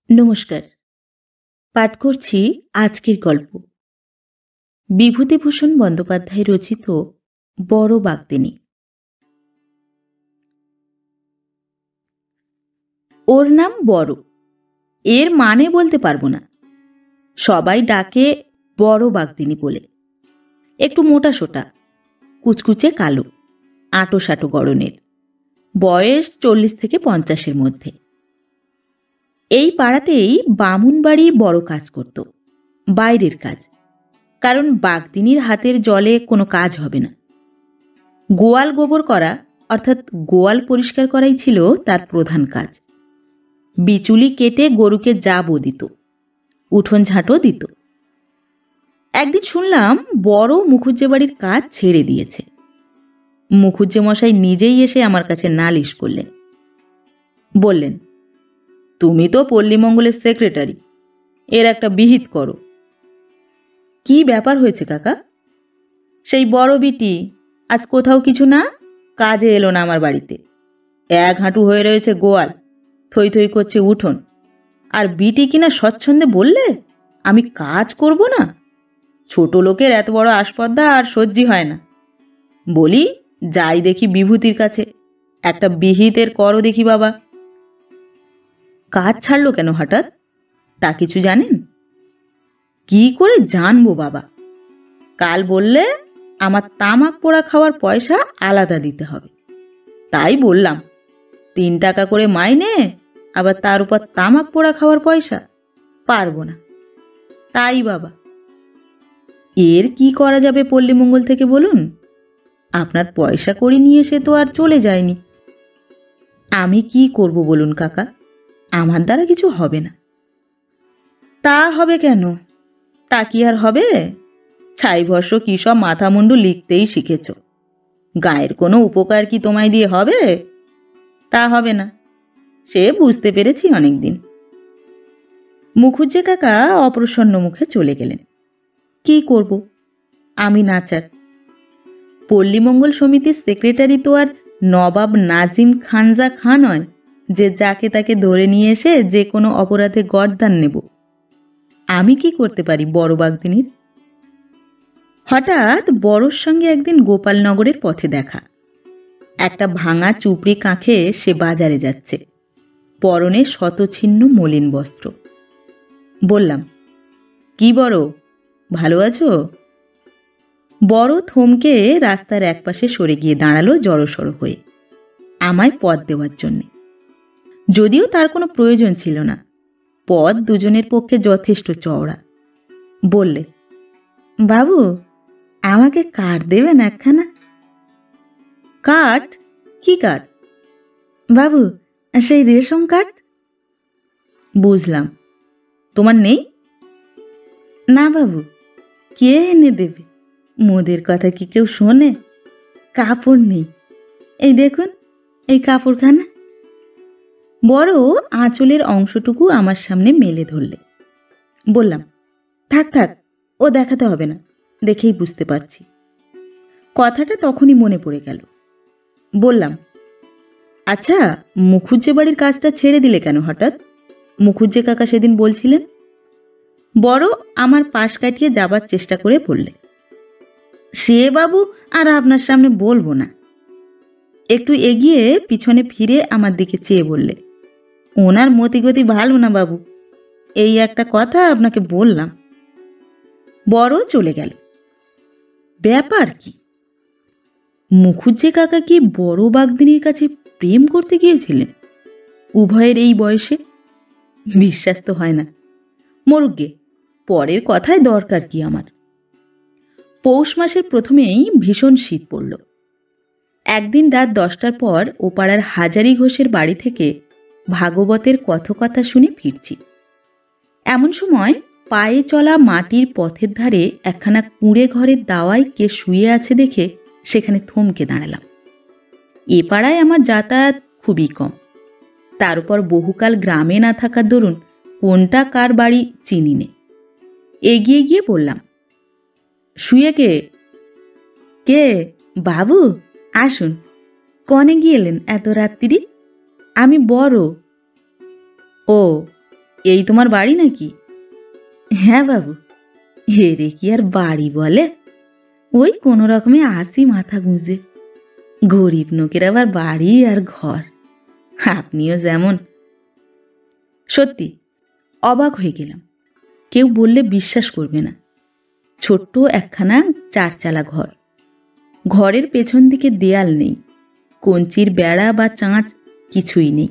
নমস্কার। পাঠ করছি আজকের গল্প। বিভূতিভূষণ বন্দ্যোপাধ্যায় রচিত বড় বাগদিনী। ওর নাম বড়। এর মানে বলতে পারবো না। সবাই ডাকে বড় বাগদিনী বলে। একটু মোটাসোটা, কুচকুচে কালো, আঁটো-সাঁটো গড়নের, বয়স 40 থেকে 50-এর মধ্যে। এই পাড়াতেই বামুনবাড়ি বড় কাজ করত, বাইরের কাজ, কারণ বাগদিনীর হাতের জলে কোনো কাজ হবে না। গোয়াল গোবর করা অর্থাৎ গোয়াল পরিষ্কার করাই ছিল তার প্রধান কাজ। বিচুলি কেটে গরুকে জাবও দিত, উঠোন ঝাঁটও দিত। একদিন শুনলাম বড় মুখুজ্জে বাড়ির কাজ ছেড়ে দিয়েছে। মুখুজ্জে মশাই নিজেই এসে আমার কাছে নালিশ করলেন। বললেন, তুমি তো পল্লীমঙ্গলের সেক্রেটারি, এর একটা বিহিত করো। কি ব্যাপার হয়েছে কাকা? সেই বড় বিটি আজ কোথাও কিছু না, কাজে এলো না আমার বাড়িতে। এক হাঁটু হয়ে রয়েছে গোয়াল, থই থই করছে উঠোন, আর বিটি কিনা স্বচ্ছন্দে বললে আমি কাজ করব না। ছোট লোকের এত বড় আসপর্দা আর সহ্যি হয় না। বলি, যাই দেখি বিভূতির কাছে, একটা বিহিতের করো দেখি বাবা। কাজ ছাড়লো কেন হঠাৎ, তা কিছু জানেন? কি করে জানবো বাবা? কাল বললে আমার তামাক পোড়া খাওয়ার পয়সা আলাদা দিতে হবে। তাই বললাম, 3 টাকা করে মাইনে, আবার তার উপর তামাক পোড়া খাওয়ার পয়সা, পারবো না। তাই বাবা। এর কি করা যাবে পল্লীমঙ্গল থেকে বলুন? আপনার পয়সা করে নিয়ে এসে তো আর চলে যায়নি। আমি কি করব বলুন কাকা? আমার দ্বারা কিছু হবে না। তা হবে কেন? তা কি আর হবে? ছাই ভস্য কি সব মাথা মুন্ডু লিখতেই শিখেছ। গায়ের কোনো উপকার কি তোমায় দিয়ে হবে? তা হবে না, সে বুঝতে পেরেছি অনেকদিন। মুখুজ্জে কাকা অপ্রসন্ন মুখে চলে গেলেন। কি করব, আমি নাচার। পল্লীমঙ্গল সমিতির সেক্রেটারি তো আর নবাব নাজিম খানজা খাঁ নয় যে যাকে তাকে ধরে নিয়ে এসে যে কোনো অপরাধে গর্দান নেব। আমি কি করতে পারি বড় বাগদিনীর? হঠাৎ বড়র সঙ্গে একদিন গোপালনগরের পথে দেখা। একটা ভাঙা চুপড়ি কাঁখে সে বাজারে যাচ্ছে, পরনে শতছিন্ন মলিন বস্ত্র। বললাম, কি বড়, ভালো আছো? বড় থমকে রাস্তার একপাশে সরে গিয়ে দাঁড়ালো জড়সড় হয়ে, আমায় পথ দেওয়ার জন্যে। যদিও তার কোনো প্রয়োজন ছিল না, পথ দুজনের পক্ষে যথেষ্ট চওড়া। বললে, বাবু, আমাকে কাঠ দেবেন একখানা? কাঠ? কি কাঠ? বাবু, সেই রেশম কাঠ। বুঝলাম। তোমার নেই? না বাবু, কে এনে দেবে? মোদের কথা কি কেউ শোনে? কাপড় নেই, এই দেখুন এই কাপড়খানা। বড় আঁচলের অংশটুকু আমার সামনে মেলে ধরলে। বললাম, থাক থাক, ও দেখাতে হবে না, দেখেই বুঝতে পারছি। কথাটা তখনই মনে পড়ে গেল। বললাম, আচ্ছা, মুখুজ্জে বাড়ির কাজটা ছেড়ে দিলে কেন হঠাৎ? মুখুজ্জে কাকা সেদিন বলছিলেন। বড় আমার পাশ কাটিয়ে যাবার চেষ্টা করে বললে, সে বাবু আর আপনার সামনে বলবো না। একটু এগিয়ে পিছনে ফিরে আমার দিকে চেয়ে বললে, ওনার মতিগতি ভালো না বাবু, এই একটা কথা আপনাকে বললাম। বড় চলে গেল। ব্যাপার কি? মুখুজ্জে কাকা কি বড় বাগদিনীর কাছে প্রেম করতে গিয়েছিলেন উভয়ের এই বয়সে? বিশ্বাস তো হয় না। মরুগে, পরের কথায় দরকার কি আমার। পৌষ মাসের প্রথমেই ভীষণ শীত পড়ল। একদিন রাত 10টার পর ও পাড়ার হাজারি ঘোষের বাড়ি থেকে ভাগবতের কথকথা শুনে ফিরছি। এমন সময় পায়ে চলা মাটির পথের ধারে একখানা কুঁড়ে ঘরের দাওয়ায় কে শুয়ে আছে দেখে সেখানে থমকে দাঁড়ালাম। এ পাড়ায় আমার যাতায়াত খুবই কম, তার উপর বহুকাল গ্রামে না থাকার দরুন কোনটা কার বাড়ি চিনি নে। এগিয়ে গিয়ে বললাম, শুয়ে কে? কে? বাবু, আসুন। কনে গিয়েলেন এত রাত্রি? আমি বড়। ও, এই তোমার বাড়ি নাকি? হ্যাঁ বাবু। এরে কি আর বাড়ি বলে, ওই কোনো রকমে আসি মাথা গুঁজে। গরিব লোকের আবার বাড়ি আর ঘর, আপনিও যেমন। সত্যি অবাক হয়ে গেলাম। কেউ বললে বিশ্বাস করবে না। ছোট্ট একখানা চারচালা ঘর। ঘরের পেছন দিকে দেয়াল নেই, কঞ্চির বেড়া বা চাঁচ কিছুই নেই।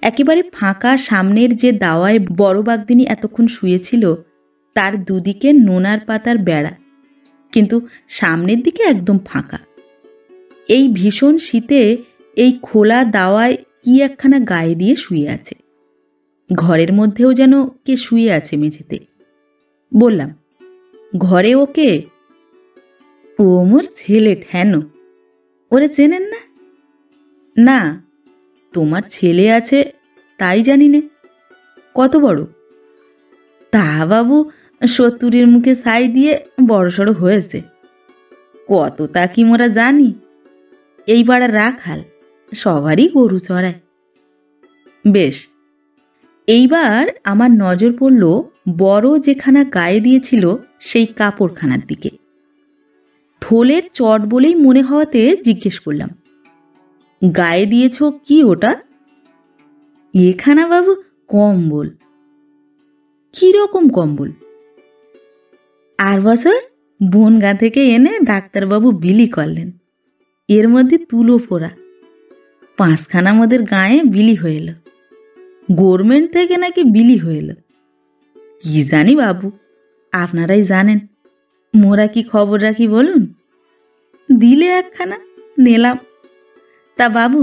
একেবারে ফাঁকা। সামনের যে দাওয়ায় বড় বাগদিনী এতক্ষণ শুয়েছিল তার দুদিকে নোনার পাতার বেড়া, কিন্তু সামনের দিকে একদম ফাঁকা। এই ভীষণ শীতে এই খোলা দাওয়ায় কি একখানা গায়ে দিয়ে শুয়ে আছে। ঘরের মধ্যেও যেন কে শুয়ে আছে মেঝেতে। বললাম, ঘরে ওকে? ও মোর ছেলে ঠ্যানো। ওরে চেনেন না? না, তোমার ছেলে আছে তাই জানি নে। কত বড়? তা বাবু 70-এর মুখে ছাই দিয়ে বড়সড় হয়েছে। কত তা কি মোরা জানি? এই পাড়ার রাখাল, সবারই গরু চড়ায়। বেশ। এইবার আমার নজর পড়ল বড় যেখানা গায়ে দিয়েছিল সেই কাপড়খানার দিকে। থলের চট বলেই মনে হওয়াতে জিজ্ঞেস করলাম, গায়ে দিয়েছ কি ওটা? এখানা বাবু কম্বল। কি রকম কম্বল? আর বছর বনগা থেকে এনে ডাক্তারবাবু বিলি করলেন। এর মধ্যে তুলো ফোড়া। 5খানা মোদের গায়ে বিলি হয়ে এলো। গভর্নমেন্ট থেকে নাকি বিলি হয়ে এলো। কি জানি বাবু, আপনারাই জানেন। মোরা কি খবর রাখি বলুন? দিলে একখানা, নিলাম। তা বাবু,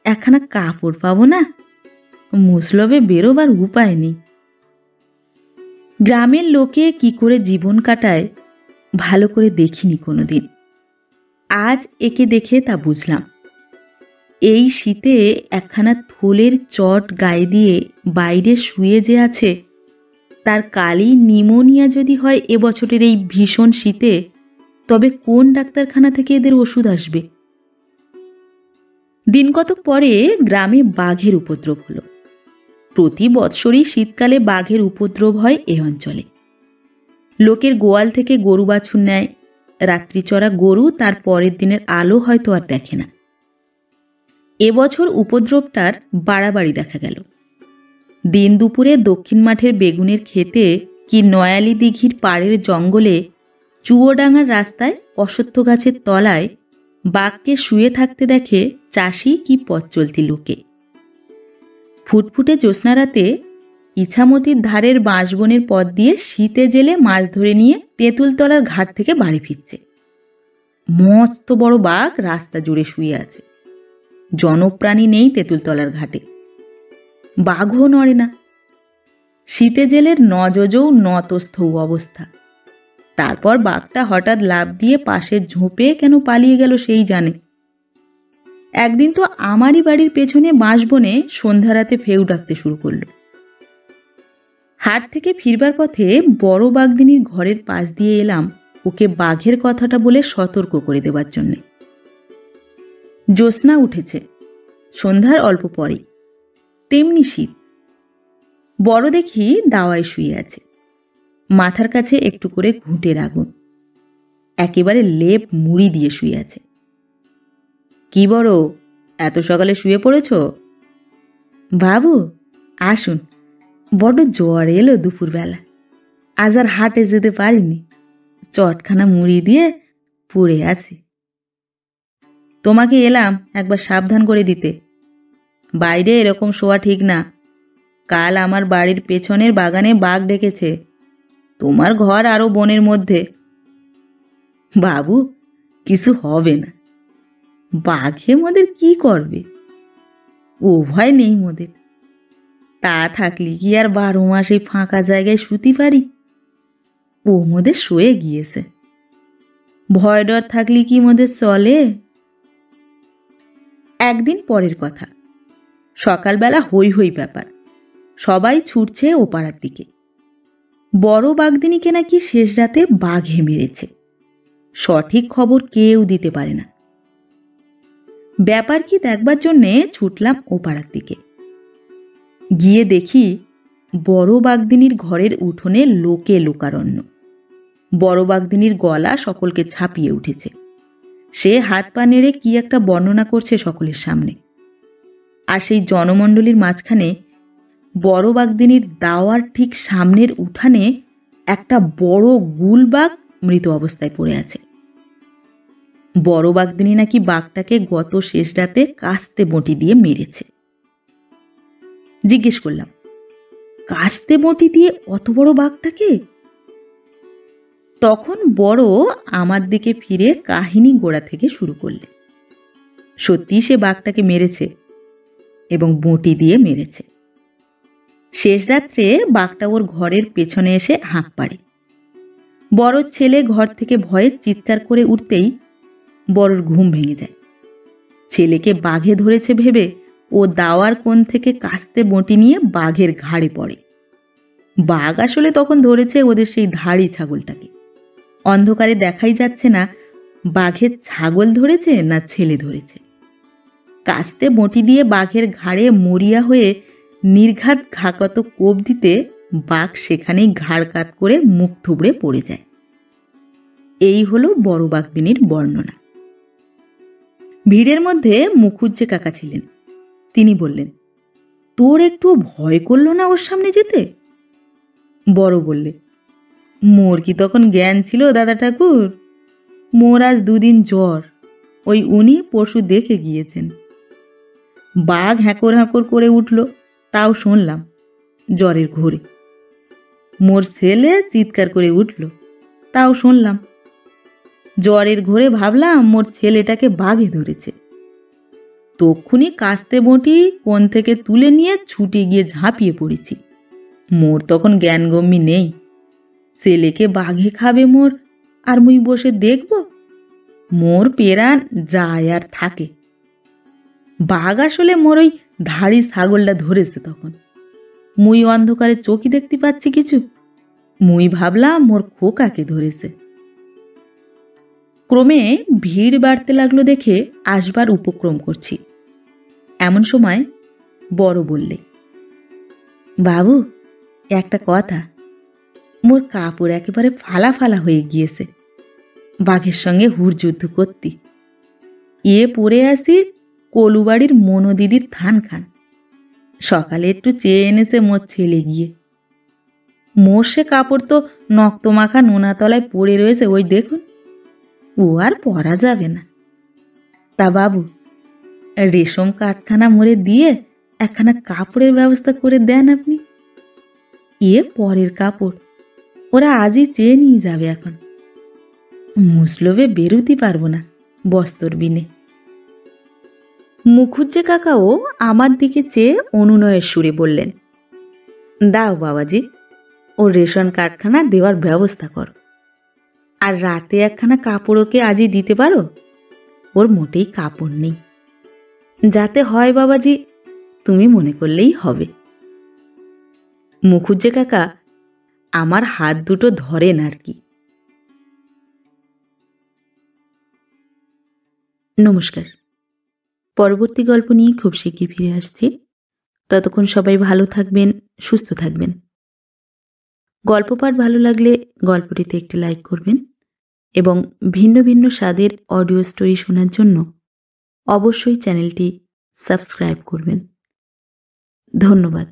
একখানা কাপড় পাবো না? মুসলবে বেরোবার উপায় নেই। গ্রামের লোকে কি করে জীবন কাটায় ভালো করে দেখিনি কোনোদিন। আজ একে দেখে তা বুঝলাম। এই শীতে একখানা থলের চট গায়ে দিয়ে বাইরে শুয়ে যে আছে, তার কালই নিউমোনিয়া যদি হয় এবছরের এই ভীষণ শীতে, তবে কোন ডাক্তারখানা থেকে এদের ওষুধ আসবে? দিন কতক পরে গ্রামে বাঘের উপদ্রব হলো। প্রতি বৎসরই শীতকালে বাঘের উপদ্রব হয় এ অঞ্চলে। লোকের গোয়াল থেকে গরু বাছুর নেয়। রাত্রি চড়া গরু তার পরের দিনের আলো হয়তো আর দেখে না। এবছর উপদ্রবটার বাড়াবাড়ি দেখা গেল। দিন দুপুরে দক্ষিণ মাঠের বেগুনের ক্ষেতে কি নয়ালি দিঘির পাড়ের জঙ্গলে চুয়োডাঙ্গার রাস্তায় অশ্বত্থ গাছের তলায় বাঘকে শুয়ে থাকতে দেখে চাষি কি পথ চলতি লোকে। ফুটফুটে জ্যোৎস্না রাতে ইছামতির ধারের বাঁশবনের পথ দিয়ে শীতে জেলে মাছ ধরে নিয়ে তেঁতুলতলার ঘাট থেকে বাড়ি ফিরছে। মস্ত বড় বাঘ রাস্তা জুড়ে শুয়ে আছে। জনপ্রাণী নেই তেঁতুলতলার ঘাটে। বাঘও নড়ে না। শীতে জেলের নজজৌ নতস্থ অবস্থা। তারপর বাঘটা হঠাৎ লাফ দিয়ে পাশের ঝোপে কেন পালিয়ে গেল সেই জানে। একদিন তো আমারই বাড়ির পেছনে বাঁশবনে সন্ধ্যা রাতে ফেউ ডাকতে শুরু করল। হাট থেকে ফিরবার পথে বড় বাঘদিনীর ঘরের পাশ দিয়ে এলাম ওকে বাঘের কথাটা বলে সতর্ক করে দেবার জন্যে। জ্যোৎস্না উঠেছে, সন্ধ্যার অল্প পরে। তেমনি শীত। বড় দেখি দাওয়ায় শুয়ে আছে। মাথার কাছে একটু করে ঘুঁটের আগুন। একেবারে লেপ মুড়ি দিয়ে শুয়ে আছে। কি বড়, এত সকালে শুয়ে পড়েছ? বাবু আসুন, বড্ড জ্বর এলো দুপুরবেলা। আজ আর হাটে যেতে পারিনি। চটখানা মুড়ি দিয়ে পড়ে আছি। তোমাকে এলাম একবার সাবধান করে দিতে। বাইরে এরকম শোয়া ঠিক না। কাল আমার বাড়ির পেছনের বাগানে বাঘ ডেকেছে। তোমার ঘর আরো বনের মধ্যে। বাবু, কিছু হবে না। বাঘে মোদের কি করবে? ও ভয় নেই মোদের। তা থাকলে কি আর 12 মাস এই ফাঁকা জায়গায় শুতে পারি? ও মোদের শুয়ে গিয়েছে। ভয় ডর থাকলে কি মোদের চলে? একদিন পরের কথা। সকালবেলা হই হই ব্যাপার। সবাই ছুটছে ও পাড়ার দিকে। বড় বাঘদিনীকে নাকি শেষ রাতে বাঘে মেরেছে। সঠিক খবর কেউ দিতে পারে না। ব্যাপার কি দেখবার জন্যে ছুটলাম ও পাড়ার দিকে। গিয়ে দেখি বড় বাগদিনীর ঘরের উঠোনে লোকে লোকারণ্য। বড় বাগদিনীর গলা সকলকে ছাপিয়ে উঠেছে। সে হাত পা নেড়ে কি একটা বর্ণনা করছে সকলের সামনে। আর সেই জনমণ্ডলীর মাঝখানে বড় বাগদিনীর দাওয়ার ঠিক সামনের উঠানে একটা বড় গুলবাগ মৃত অবস্থায় পড়ে আছে। বড় বাগদিনী নাকি বাঘটাকে গত শেষ রাতে কাস্তে বঁটি দিয়ে মেরেছে। জিজ্ঞেস করলাম, কাস্তে বঁটি দিয়ে অত বড় বাঘটাকে? তখন বড় আমার দিকে ফিরে কাহিনী গোড়া থেকে শুরু করলে। সত্যি সে বাঘটাকে মেরেছে এবং বঁটি দিয়ে মেরেছে। শেষ রাত্রে বাঘটা ওর ঘরের পেছনে এসে হাঁক পাড়ে। বড় ছেলে ঘর থেকে ভয়ে চিৎকার করে উঠতেই বড়র ঘুম ভেঙে যায়। ছেলেকে বাঘে ধরেছে ভেবে ও দাওয়ার কোণ থেকে কাস্তে বঁটি নিয়ে বাঘের ঘাড়ে পড়ে। বাঘ আসলে তখন ধরেছে ওদের সেই ধাড়ি ছাগলটাকে। অন্ধকারে দেখাই যাচ্ছে না বাঘের ছাগল ধরেছে না ছেলে ধরেছে। কাস্তে বঁটি দিয়ে বাঘের ঘাড়ে মরিয়া হয়ে নির্ঘাত ঘাকত কোপ দিতে বাঘ সেখানেই ঘাড় কাত করে মুখ থুবড়ে পড়ে যায়। এই হলো বড় বাগদিনীর বর্ণনা। ভিড়ের মধ্যে মুখুজ্জে কাকা ছিলেন। তিনি বললেন, তোর একটু ভয় করলো না ওর সামনে যেতে? বড় বললে, মোর কি তখন জ্ঞান ছিল দাদা ঠাকুর? মোর আজ 2 দিন জ্বর, ওই উনি পরশু দেখে গিয়েছেন। বাঘ হ্যাঁকর হ্যাঁকর করে উঠল, তাও শুনলাম জ্বরের ঘোরে। মোর ছেলে চিৎকার করে উঠল, তাও শুনলাম। জ্বরের ঘোরে ভাবলাম মোর ছেলেটাকে বাঘে ধরেছে। তক্ষুনি কাস্তে বঁটি কোণ থেকে তুলে নিয়ে ছুটে গিয়ে ঝাঁপিয়ে পড়েছি। মোর তখন জ্ঞানগম্যি নেই। ছেলেকে বাঘে খাবে মোর, আর মুই বসে দেখব? মোর পেরান যায় আর থাকে। বাঘ আসলে মোর ওই ধাড়ি ছাগলটা ধরেছে তখন। মুই অন্ধকারে চোখই দেখতে পাচ্ছি কিছু। মুই ভাবলাম মোর খোকাকে ধরেছে। ক্রমে ভিড় বাড়তে লাগলো দেখে আসবার উপক্রম করছি। এমন সময় বড় বললে, বাবু একটা কথা, মোর কাপড় একেবারে ফালা ফালা হয়ে গিয়েছে বাঘের সঙ্গে হুড়যুদ্ধ করতি। পরে আসি কলুবাড়ির মনো দিদির থান খান। সকালে একটু চেয়ে এনেছে মোর ছেলে গিয়ে। মোর সে কাপড় তো নক্তমাখা নোনাতলায় পড়ে রয়েছে, ওই দেখুন, ও আর পরা যাবে না। তা বাবু, রেশম কাঠখানা মোড়ে দিয়ে একখানা কাপড়ের ব্যবস্থা করে দেন আপনি। পরের কাপড়, ওরা আজই চেয়ে নিয়ে যাবে। এখন মুসলবে বেরুতে পারবো না বস্তর বিনে। মুখুজ্জে কাকাও আমার দিকে চেয়ে অনুনয়ের সুরে বললেন, দাও বাবাজি, ওর রেশন কার্ডখানা দেওয়ার ব্যবস্থা কর। আর রাতে একখানা কাপড় ওকে আজই দিতে পারো? ওর মোটেই কাপড় নেই। যাতে হয় বাবাজি, তুমি মনে করলেই হবে। মুখুজ্জে কাকা আমার হাত দুটো ধরেন আর কি। নমস্কার। পরবর্তী গল্প নিয়ে খুব শিগগির ফিরে আসছি। ততক্ষণ সবাই ভালো থাকবেন, সুস্থ থাকবেন। গল্প পাঠ ভালো লাগলে গল্পটিতে একটি লাইক করবেন এবং ভিন্ন ভিন্ন স্বাদের অডিও স্টোরি শোনার জন্য অবশ্যই চ্যানেলটি সাবস্ক্রাইব করবেন। ধন্যবাদ।